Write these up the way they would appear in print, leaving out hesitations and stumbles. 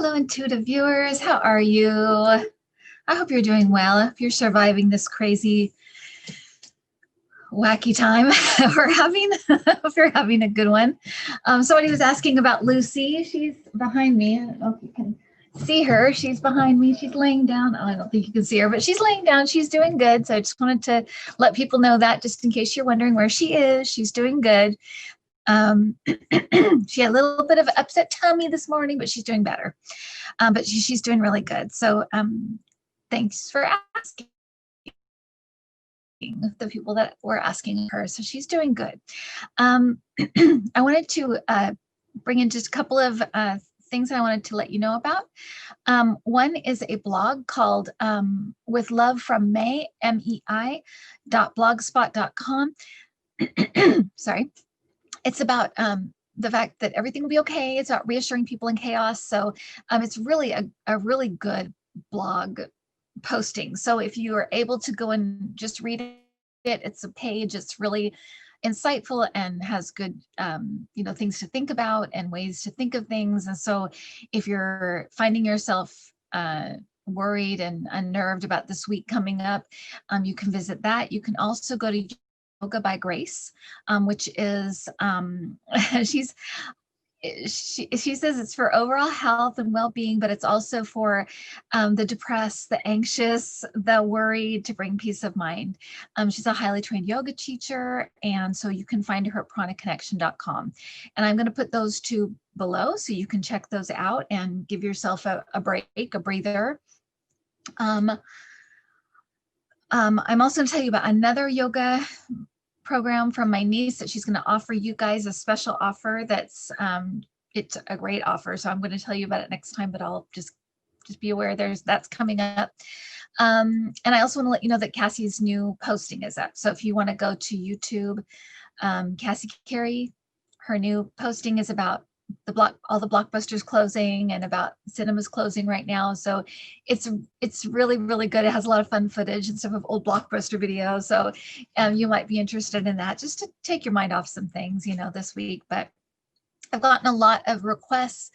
Hello, intuitive viewers. How are you? I hope you're doing well. I hope you're surviving this crazy, wacky time we're having. I hope you're having a good one. Somebody was asking about Lucy. She's behind me. I don't know if you can see her. She's behind me. She's laying down. Oh, I don't think you can see her, but she's laying down. She's doing good. So I just wanted to let people know that, just in case you're wondering where she is. She's doing good. She had a little bit of an upset tummy this morning, but she's doing better. But she's doing really good. So thanks for asking, the people that were asking her. So she's doing good. I wanted to bring in just a couple of things I wanted to let you know about. One is a blog called With Love from May, MEI.blogspot.com. Sorry. It's about the fact that everything will be okay. It's about reassuring people in chaos. So it's really a really good blog posting. So if you are able to go and just read it, it's a page. It's really insightful and has good, things to think about and ways to think of things. And so if you're finding yourself worried and unnerved about this week coming up, you can visit that. You can also go to Yoga by Grace, which is she says it's for overall health and well-being, but it's also for the depressed, the anxious, the worried, to bring peace of mind. She's a highly trained yoga teacher, and so you can find her at pranaconnection.com. And I'm going to put those two below so you can check those out and give yourself a break, a breather. I'm also going to tell you about another yoga program from my niece that she's going to offer you guys a special offer. That's it's a great offer. So I'm going to tell you about it next time, but I'll just be aware that's coming up. And I also want to let you know that Cassie's new posting is up. So if you want to go to YouTube, Cassie Carey, her new posting is about all the blockbusters closing and about cinemas closing right now. So it's really, really good. It has a lot of fun footage and some of old blockbuster videos. So you might be interested in that, just to take your mind off some things, this week. But I've gotten a lot of requests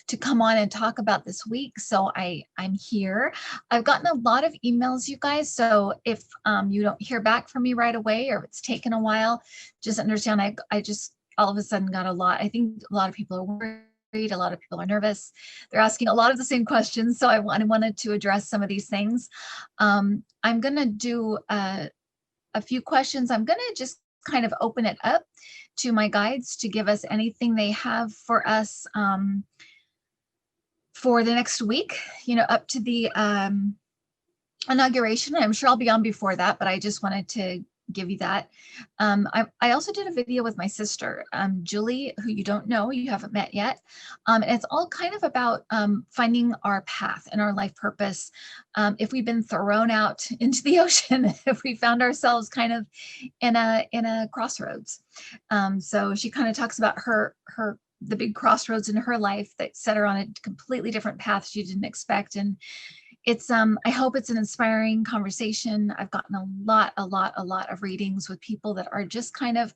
to come on and talk about this week. So I'm here. I've gotten a lot of emails, you guys. So if you don't hear back from me right away, or if it's taken a while, just understand I just all of a sudden got a lot. I think a lot of people are worried. A lot of people are nervous. They're asking a lot of the same questions. So I wanted to address some of these things. I'm going to do a few questions. I'm going to just kind of open it up to my guides to give us anything they have for us for the next week, up to the inauguration. I'm sure I'll be on before that, but I just wanted to give you that. I also did a video with my sister, Julie, who you don't know, you haven't met yet. And it's all kind of about finding our path and our life purpose. If we've been thrown out into the ocean, if we found ourselves kind of in a crossroads. So she kind of talks about the big crossroads in her life that set her on a completely different path she didn't expect. And it's I hope it's an inspiring conversation. I've gotten a lot of readings with people that are just kind of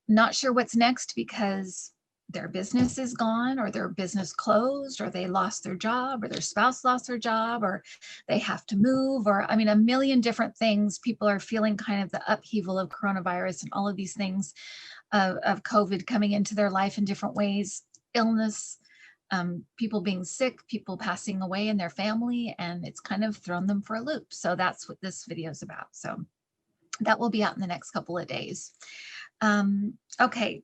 not sure what's next because their business is gone, or their business closed, or they lost their job, or their spouse lost their job, or they have to move, or a million different things. People are feeling kind of the upheaval of coronavirus and all of these things of COVID coming into their life in different ways, illness, people being sick, people passing away in their family, and it's kind of thrown them for a loop. So that's what this video is about. So that will be out in the next couple of days. Okay,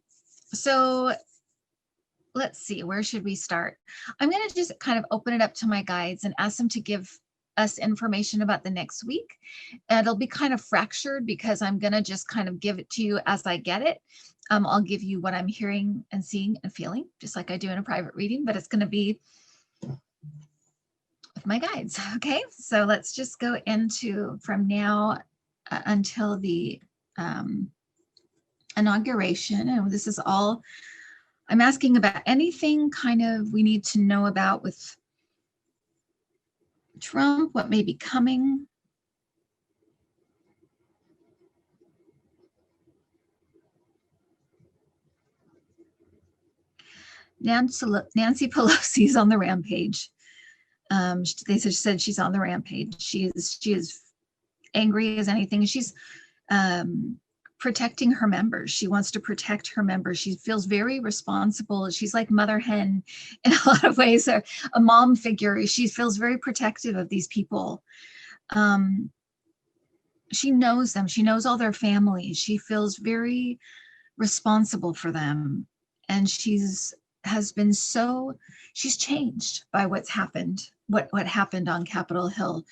so let's see, where should we start? I'm going to just kind of open it up to my guides and ask them to give us information about the next week. And it'll be kind of fractured because I'm going to just kind of give it to you as I get it. I'll give you what I'm hearing and seeing and feeling, just like I do in a private reading, but it's going to be with my guides. Okay, so let's just go into from now until the inauguration. And this is all I'm asking about. Anything kind of we need to know about with Trump, what may be coming. Nancy Pelosi is on the rampage. They said she's on the rampage. She is angry as anything. She's protecting her members. She wants to protect her members. She feels very responsible. She's like mother hen in a lot of ways, a mom figure. She feels very protective of these people. She knows them. She knows all their families. She feels very responsible for them. And she's changed by what's happened, what happened on Capitol Hill.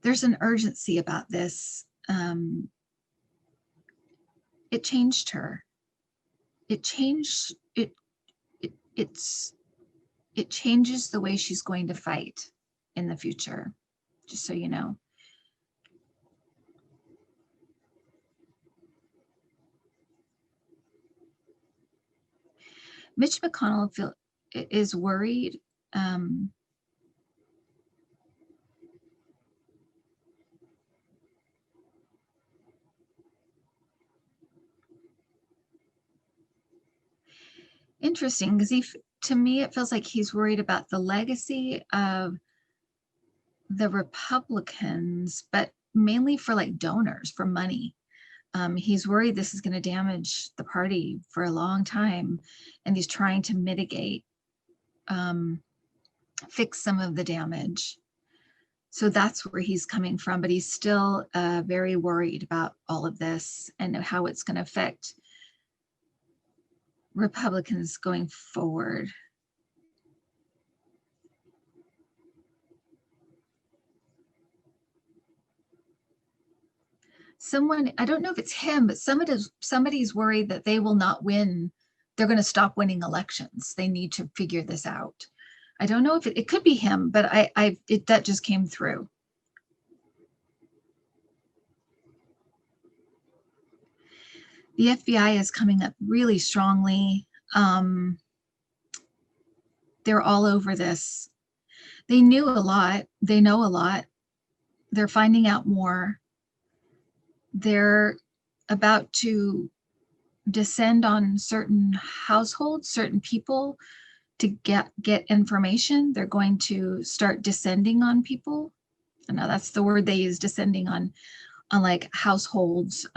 There's an urgency about this. It changed her. It changes the way she's going to fight in the future, just so you know. Mitch McConnell is worried. Interesting, because to me, it feels like he's worried about the legacy of the Republicans, but mainly for like donors, for money. He's worried this is going to damage the party for a long time, and he's trying to mitigate, fix some of the damage. So that's where he's coming from, but he's still very worried about all of this and how it's going to affect Republicans going forward. Someone, I don't know if it's him, but somebody's worried that they will not win. They're going to stop winning elections. They need to figure this out. I don't know if it could be him, but that just came through. The FBI is coming up really strongly. They're all over this. They knew a lot. They know a lot. They're finding out more. They're about to descend on certain households, certain people to get information. They're going to start descending on people. I know that's the word they use, descending on like households,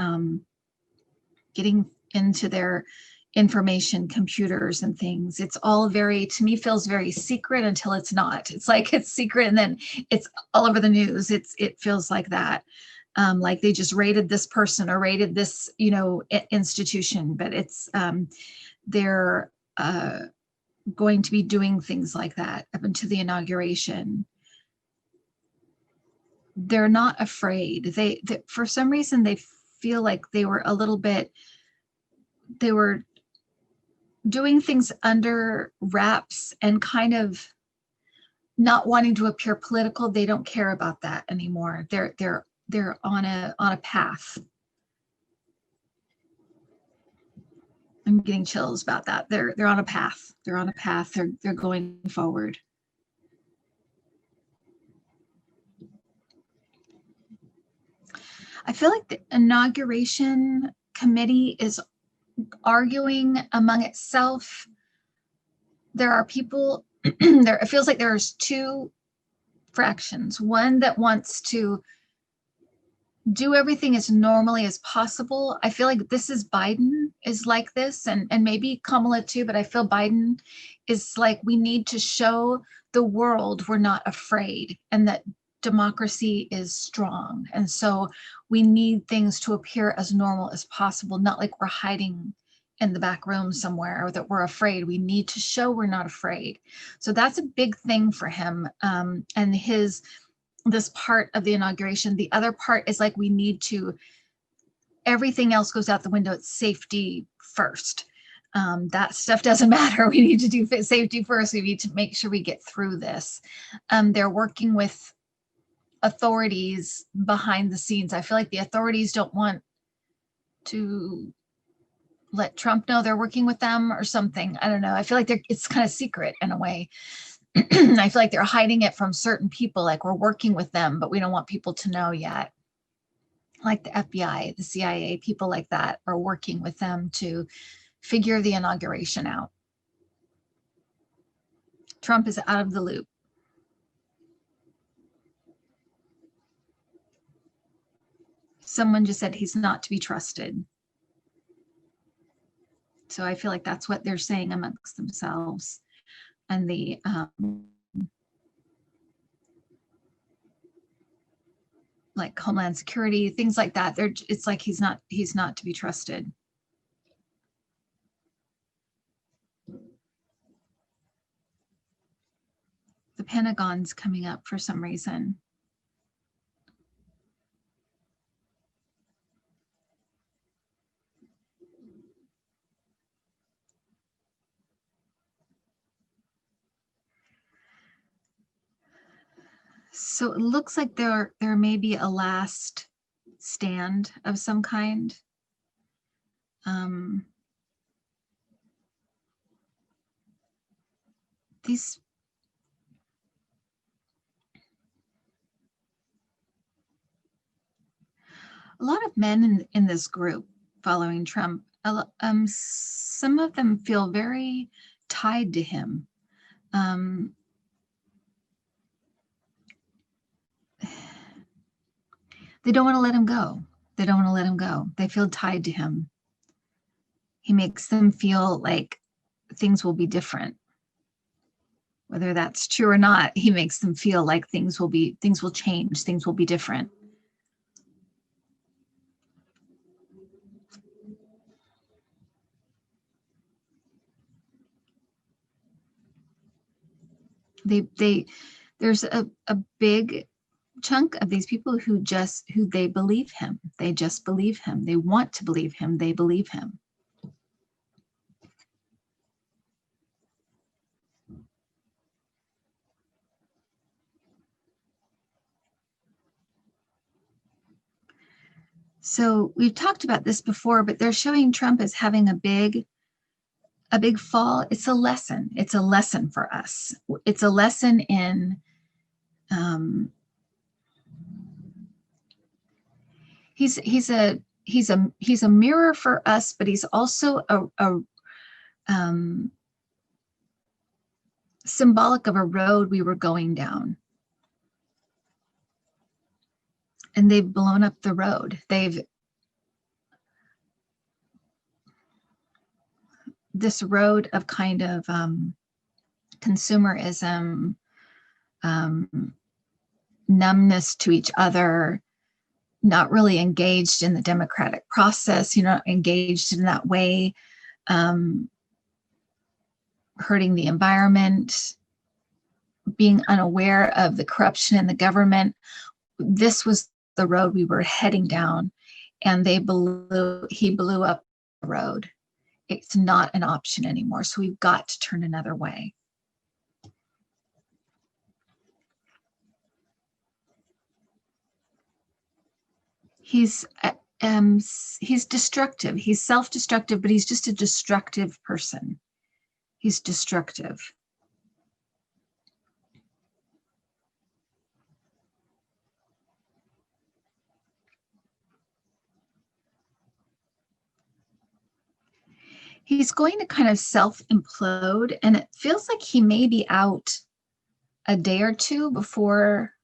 getting into their information, computers and things. It's all very, to me, feels very secret until it's not. It's like it's secret and then it's all over the news. It feels like that. Like they just raided this person or raided this, institution, but it's they're going to be doing things like that up until the inauguration. They're not afraid. They for some reason they feel like they were doing things under wraps and kind of not wanting to appear political. They don't care about that anymore. They're on a path. I'm getting chills about that. They're on a path. They're on a path. They're going forward. I feel like the inauguration committee is arguing among itself. There are people there. It feels like there's two fractions. One that wants to do everything as normally as possible. I feel like Biden is like this, and maybe Kamala too, but I feel Biden is like, we need to show the world we're not afraid and that democracy is strong. And so we need things to appear as normal as possible, not like we're hiding in the back room somewhere or that we're afraid. We need to show we're not afraid. So that's a big thing for him. And this part of the inauguration. The other part is like, we need to, everything else goes out the window. It's safety first. That stuff doesn't matter. We need to do safety first. We need to make sure we get through this. They're working with authorities behind the scenes. I feel like the authorities don't want to let Trump know they're working with them or something. I don't know. I feel like it's kind of secret in a way. I feel like they're hiding it from certain people, like we're working with them, but we don't want people to know yet. Like the FBI, the CIA, people like that are working with them to figure the inauguration out. Trump is out of the loop. Someone just said he's not to be trusted. So I feel like that's what they're saying amongst themselves. And the like Homeland Security, things like that. It's like he's not to be trusted. The Pentagon's coming up for some reason. So it looks like there may be a last stand of some kind. These a lot of men in this group following Trump, some of them feel very tied to him. They don't want to let him go. They don't want to let him go. They feel tied to him. He makes them feel like things will be different. Whether that's true or not, he makes them feel like things will change, things will be different. There's a big chunk of these people who they believe him. They just believe him. They want to believe him. They believe him. So we've talked about this before, but they're showing Trump as having a big fall. It's a lesson. It's a lesson for us. It's a lesson in he's a mirror for us, but he's also a symbolic of a road we were going down. And they've blown up the road. This road of kind of consumerism, numbness to each other, not really engaged in the democratic process, not engaged in that way, hurting the environment, being unaware of the corruption in the government. This was the road we were heading down, and he blew up the road. It's not an option anymore. So we've got to turn another way. He's destructive. He's self-destructive, but he's just a destructive person. He's destructive. He's going to kind of self-implode, and it feels like he may be out a day or two before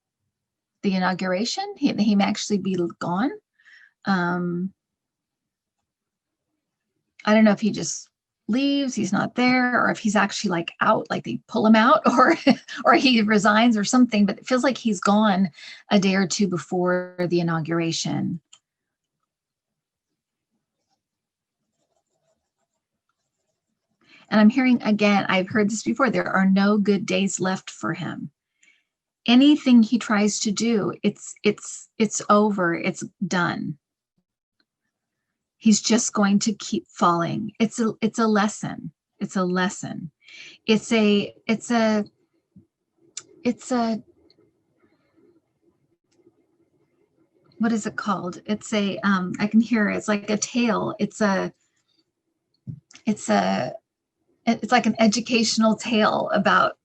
the inauguration. He may actually be gone. I don't know if he just leaves, he's not there, or if he's actually like out, like they pull him out, or he resigns or something, but it feels like he's gone a day or two before the inauguration. And I'm hearing again, I've heard this before, there are no good days left for him. Anything he tries to do, it's over, it's done. He's just going to keep falling. It's a lesson. It's a lesson. It's a what is it called? It's a I can hear it. It's like a tale. It's like an educational tale about,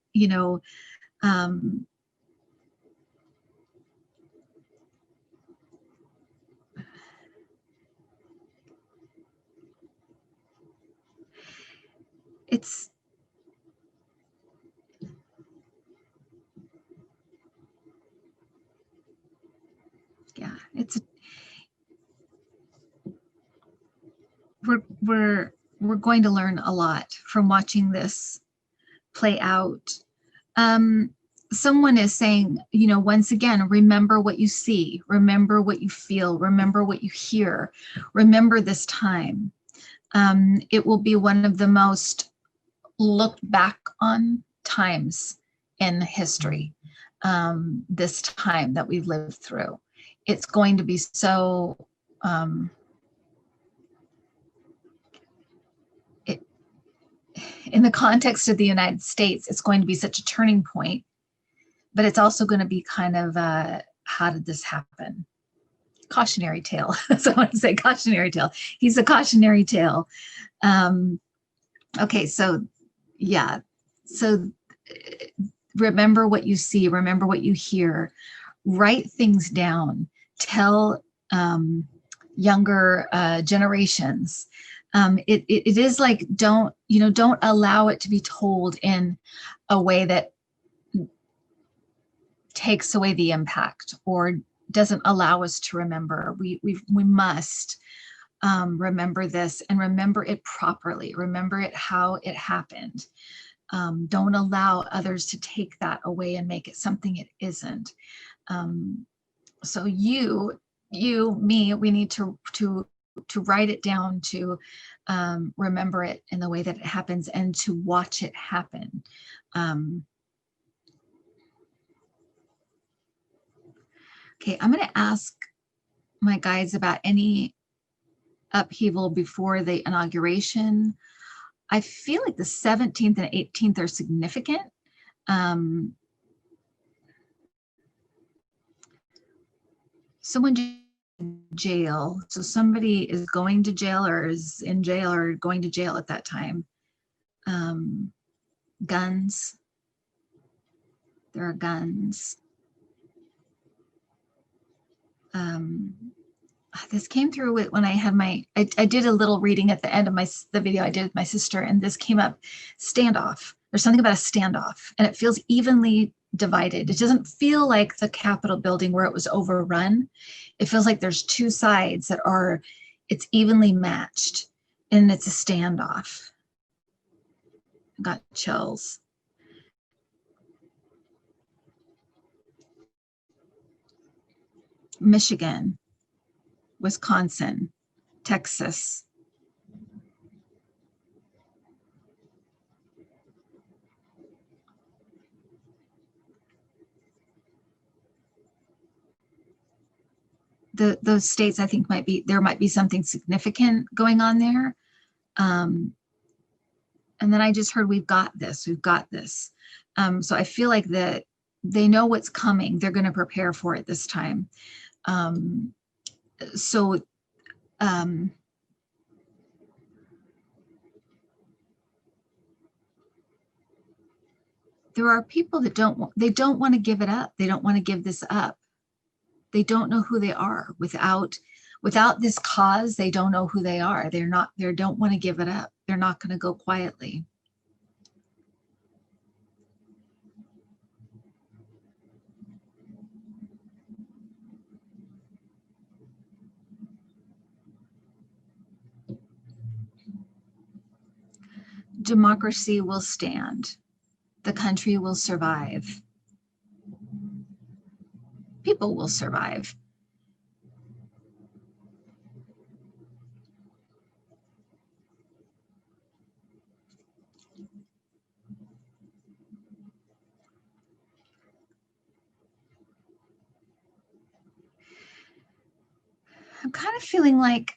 It's we're going to learn a lot from watching this play out. Someone is saying, you know, once again, remember what you see, remember what you feel, remember what you hear, remember this time. It will be one of the most looked back on times in history, this time that we've lived through. It's going to be so, in the context of the United States, it's going to be such a turning point, but it's also going to be kind of, how did this happen? Cautionary tale. So I want to say cautionary tale. He's a cautionary tale. Okay, so yeah. So remember what you see, remember what you hear, write things down, tell younger generations. It is like, don't allow it to be told in a way that takes away the impact or doesn't allow us to remember. We must remember this and remember it properly. Remember it how it happened. Don't allow others to take that away and make it something it isn't. So me, we need to write it down, to remember it in the way that it happens and to watch it happen. Okay, I'm going to ask my guides about any upheaval before the inauguration. I feel like the 17th and 18th are significant. Someone jail. So somebody is going to jail or is in jail or going to jail at that time. Guns. There are guns. This came through when I had I did a little reading at the end of the video I did with my sister, and this came up. Standoff. There's something about a standoff, and it feels evenly divided. It doesn't feel like the Capitol building where it was overrun. It feels like there's two sides that it's evenly matched, and it's a standoff. I got chills. Michigan, Wisconsin, Texas. Those states, I think, there might be something significant going on there. And then I just heard, we've got this. So I feel like that they know what's coming. They're going to prepare for it this time. There are people that don't want to give it up. They don't want to give this up. They don't know who they are without this cause. They don't know who they are. They don't want to give it up. They're not going to go quietly. Democracy will stand. The country will survive. People will survive. I'm kind of feeling like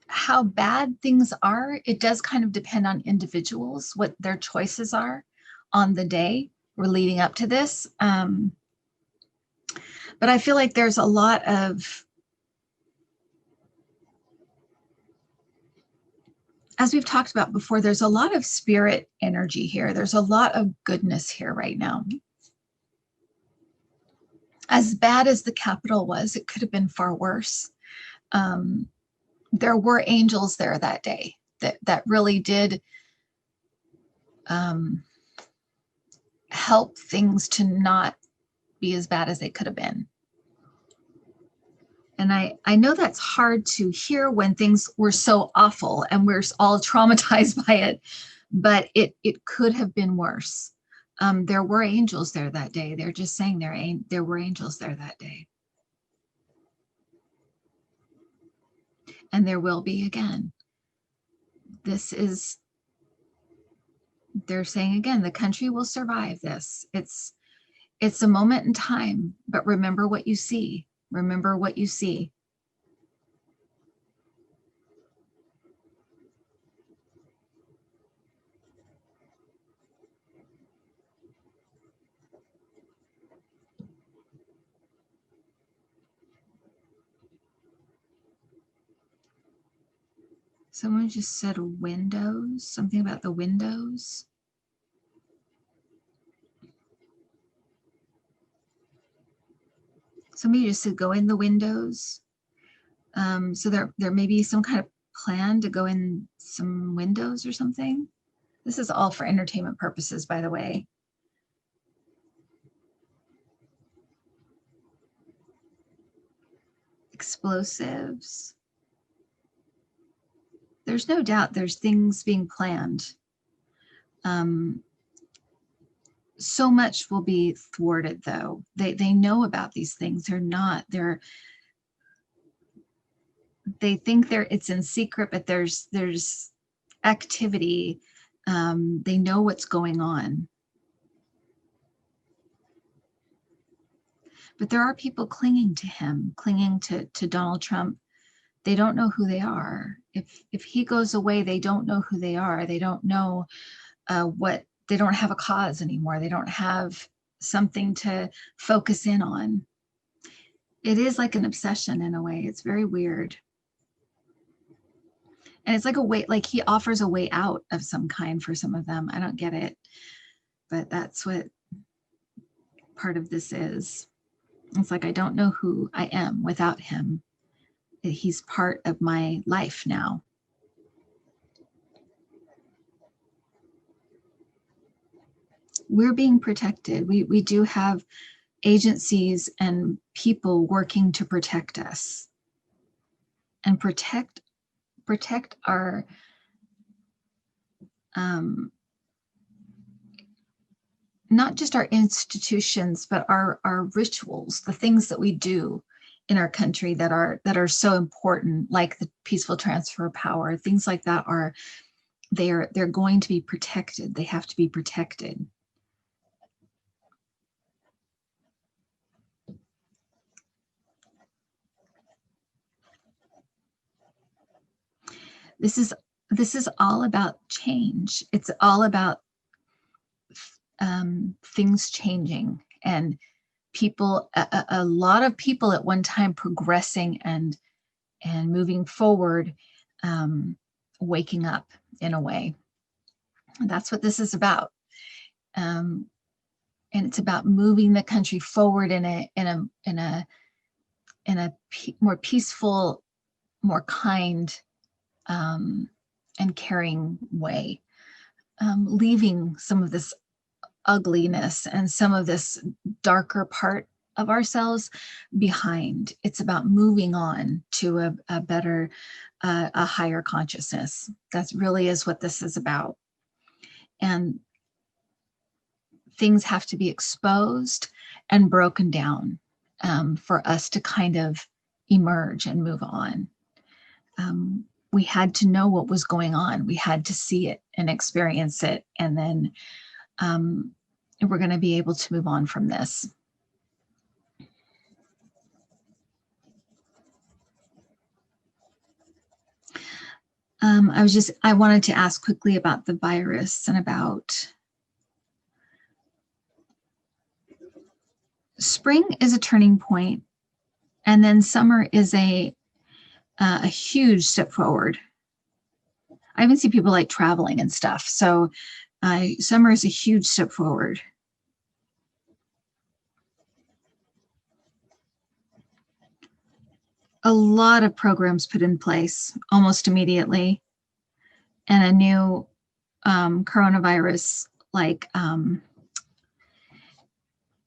how bad things are, it does kind of depend on individuals, what their choices are on the day or leading up to this. But I feel like there's a lot of, as we've talked about before, there's a lot of spirit energy here. There's a lot of goodness here right now. As bad as the Capitol was, it could have been far worse. There were angels there that day that really did help things to not be as bad as they could have been. And I know that's hard to hear when things were so awful and we're all traumatized by it, but it could have been worse. There were angels there that day. They're just saying there were angels there that day. And there will be again. They're saying again, the country will survive this. It's a moment in time, but remember what you see. Remember what you see. Someone just said windows, something about the windows. Somebody just said go in the windows. So there may be some kind of plan to go in some windows or something. This is all for entertainment purposes, by the way. Explosives. There's no doubt there's things being planned. So much will be thwarted, though. They know about these things. They think it's in secret, but there's activity. They know what's going on. But there are people clinging to him, clinging to Donald Trump. They don't know who they are. If he goes away, they don't know who they are. They don't know they don't have a cause anymore. They don't have something to focus in on. It is like an obsession in a way. It's very weird. And it's like like he offers a way out of some kind for some of them. I don't get it, but that's what part of this is. It's like, I don't know who I am without him. He's part of my life now. We're being protected. We do have agencies and people working to protect us and protect our not just our institutions, but our rituals, the things that we do in our country that are so important, like the peaceful transfer of power. Things like that they're going to be protected. They have to be protected. This is all about change. It's all about things changing and people, a lot of people at one time progressing and moving forward, waking up in a way. And that's what this is about. And it's about moving the country forward in a more peaceful, more kind, and caring way, leaving some of this ugliness and some of this darker part of ourselves behind. It's about moving on to a better, a higher consciousness. That really is what this is about. And things have to be exposed and broken down for us to kind of emerge and move on. We had to know what was going on. We had to see it and experience it. And then we're going to be able to move on from this. I wanted to ask quickly about the virus and about spring is a turning point, and then summer is a huge step forward. I even see people like traveling and stuff. So summer is a huge step forward. A lot of programs put in place almost immediately, and a new coronavirus, like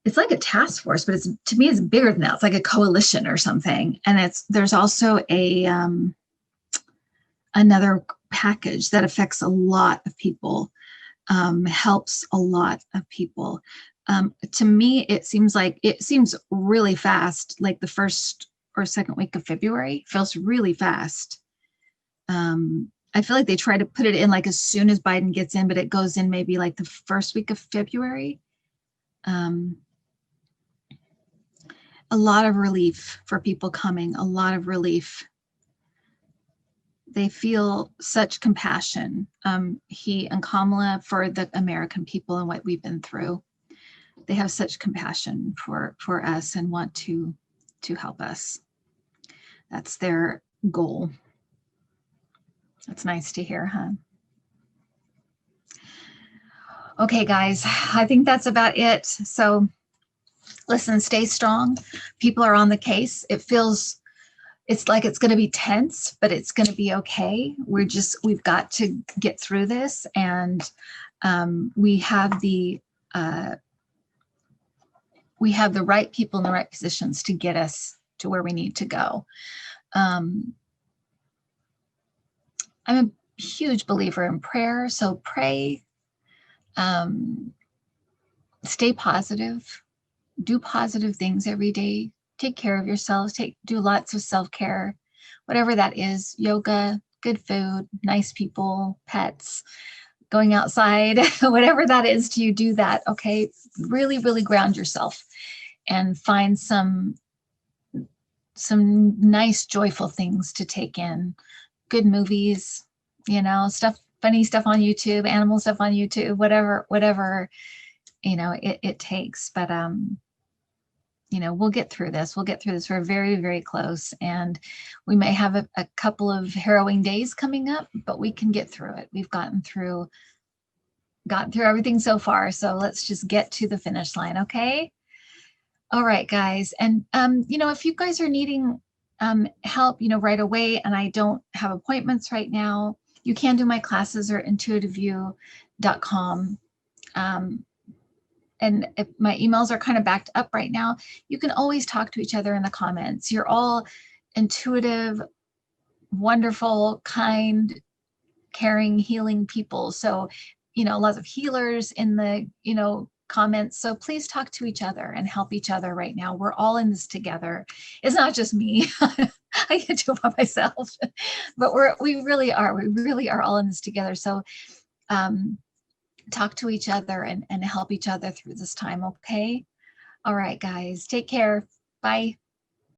it's like a task force, but to me, it's bigger than that. It's like a coalition or something. And there's also another package that affects a lot of people, helps a lot of people. To me, it seems really fast, like the first or second week of February feels really fast. I feel like they try to put it in like as soon as Biden gets in, but it goes in maybe like the first week of February. A lot of relief for people coming, a lot of relief. They feel such compassion, he and Kamala, for the American people and what we've been through. They have such compassion for us and want to help us. That's their goal. That's nice to hear, huh? Okay, guys, I think that's about it. So listen, stay strong. People are on the case. It's like it's going to be tense, but it's going to be okay. We've got to get through this, and we have the right people in the right positions to get us to where we need to go. I'm a huge believer in prayer, so pray, stay positive, do positive things every day, take care of yourselves, do lots of self-care, whatever that is, yoga, good food, nice people, pets, going outside, whatever that is to you, do that, okay? Really, really ground yourself and find some nice, joyful things to take in. Good movies, funny stuff on YouTube, animal stuff on YouTube, whatever, it takes. But, we'll get through this. We're very, very close. And we may have a couple of harrowing days coming up, but we can get through it. We've gotten through everything so far. So let's just get to the finish line, okay? All right, guys. And, if you guys are needing help, right away, and I don't have appointments right now, you can do my classes or intuitiview.com. And if my emails are kind of backed up right now, you can always talk to each other in the comments. You're all intuitive, wonderful, kind, caring, healing people. So, lots of healers in the, comments. So please talk to each other and help each other right now. We're all in this together. It's not just me. I can do it by myself, but we really are all in this together. So talk to each other and help each other through this time. Okay. All right, guys, take care. Bye.